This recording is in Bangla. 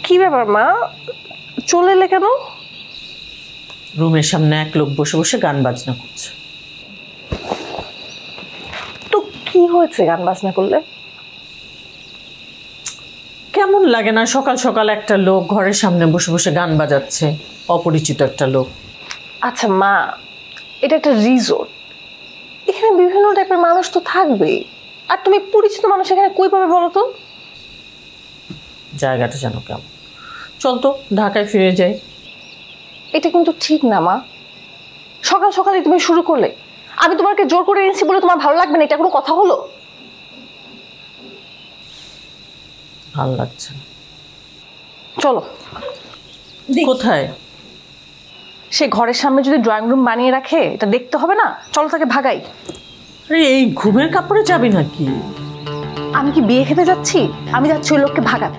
কি ব্যাপার মা, চলে এলে কেন? রুমের সামনে এক লোক বসে বসে গান বাজনা করছে। তো কি হয়েছে গান বাজনা করলে? কেমন লাগে না সকাল সকাল একটা লোক ঘরের সামনে বসে বসে গান বাজাচ্ছে, অপরিচিত একটা লোক। আচ্ছা মা, এটা একটা রিসোর্ট, এখানে বিভিন্ন টাইপের মানুষ তো থাকবেই। আর তুমি পরিচিত মানুষ এখানে কই পাবে বলো তো? জায়গাটা যেন কেমন। চল তো ঢাকায় ফিরে যাই। এটা কিন্তু ঠিক না মা, সকাল সকালে তুমি শুরু করলে। আমি তোমাকে জোর করে এনেছি বলে তোমার ভালো লাগবে না, এটা কোনো কথা হলো? ভালো লাগছে না। চলো। কোথায়? সে ঘরের সামনে যদি ড্রয়িং রুম বানিয়ে রাখে, এটা দেখতে হবে না? চলো তাকে ভাগাই। আরে এই ঘুমের কাপড়ে যাবি নাকি? আমি কি বিয়ে খেতে যাচ্ছি? আমি যাচ্ছি ওই লোককে ভাগাতে।